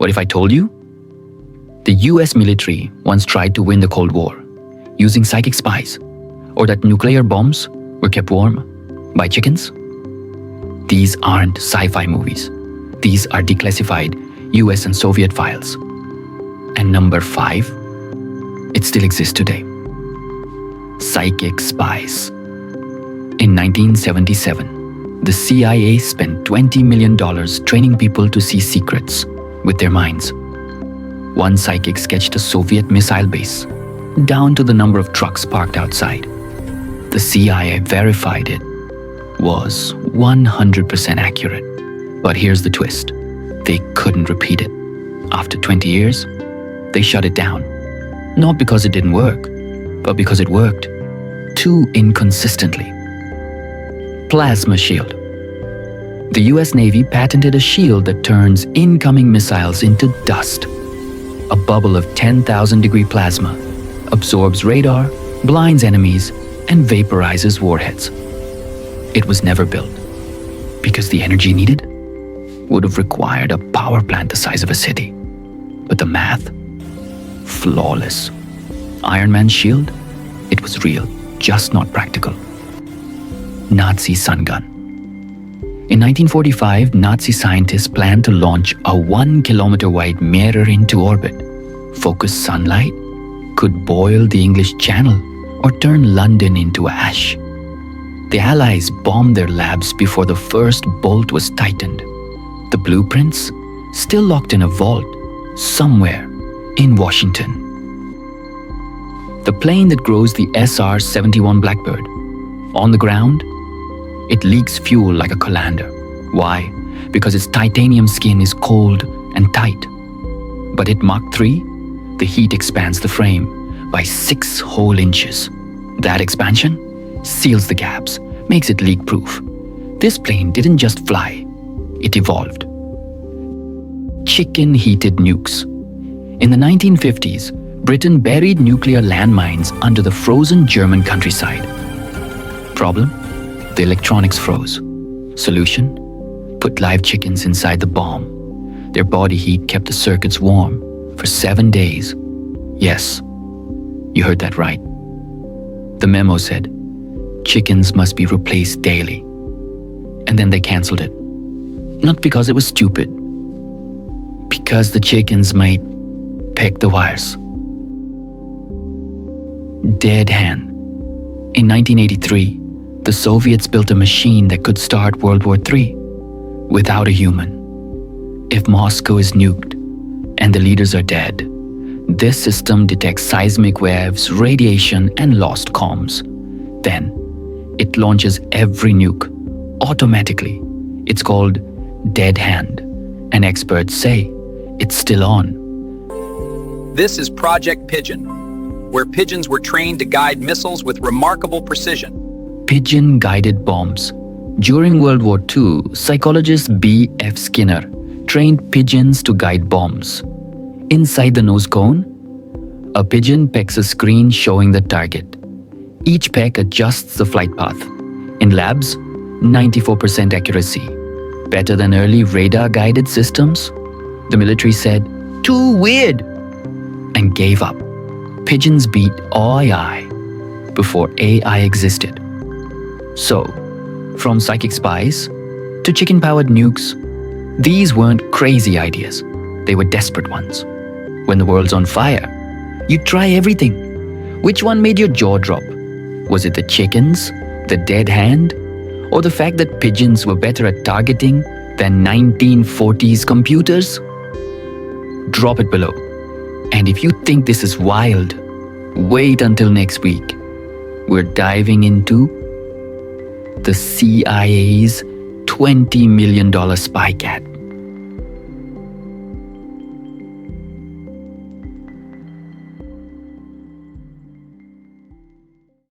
What if I told you? The US military once tried to win the Cold War using psychic spies, or that nuclear bombs were kept warm by chickens. These aren't sci-fi movies. These are declassified US and Soviet files. And number 5, it still exists today. Psychic spies. In 1977, the CIA spent $20 million training people to see secrets with their minds. One psychic sketched a Soviet missile base, down to the number of trucks parked outside. The CIA verified it was 100% accurate. But here's the twist. They couldn't repeat it. After 20 years, they shut it down. Not because it didn't work, but because it worked too inconsistently. Plasma shield. The US Navy patented a shield that turns incoming missiles into dust. A bubble of 10,000-degree plasma absorbs radar, blinds enemies, and vaporizes warheads. It was never built because the energy needed would have required a power plant the size of a city. But the math? Flawless. Iron Man's shield? It was real, just not practical. Nazisungun. In 1945, Nazi scientists planned to launch a 1-kilometer-wide mirror into orbit. Focused sunlight could boil the English Channel or turn London into ash. The Allies bombed their labs before the first bolt was tightened. The blueprints still locked in a vault somewhere in Washington. The plane that grows the SR-71 Blackbird. On the ground, it leaks fuel like a colander. Why? Because its titanium skin is cold and tight. But at Mach 3, the heat expands the frame by 6 whole inches. That expansion seals the gaps, makes it leak-proof. This plane didn't just fly, it evolved. Chicken-heated nukes. In the 1950s, Britain buried nuclear landmines under the frozen German countryside. Problem? The electronics froze. Solution? Put live chickens inside the bomb. Their body heat kept the circuits warm for 7 days. Yes, you heard that right. The memo said, chickens must be replaced daily. And then they canceled it. Not because it was stupid, because the chickens might peck the wires. Deadhand. In 1983, the Soviets built a machine that could start World War III without a human. If Moscow is nuked and the leaders are dead, this system detects seismic waves, radiation, and lost comms. Then, it launches every nuke automatically. It's called deadhand, and experts say it's still on. This is Project Pigeon, where pigeons were trained to guide missiles with remarkable precision. Pigeon-guided bombs. During World War II, psychologist B.F. Skinner trained pigeons to guide bombs. Inside the nose cone, a pigeon pecks a screen showing the target. Each peck adjusts the flight path. In labs, 94% accuracy. Better than early radar-guided systems? The military said, too weird, and gave up. Pigeons beat AI before AI existed. So, from psychic spies to chicken-powered nukes, these weren't crazy ideas. They were desperate ones. When the world's on fire, you try everything. Which one made your jaw drop? Was it the chickens, the dead hand, or the fact that pigeons were better at targeting than 1940s computers? Drop it below. And if you think this is wild, wait until next week. We're diving into the CIA's $20 million spy cat.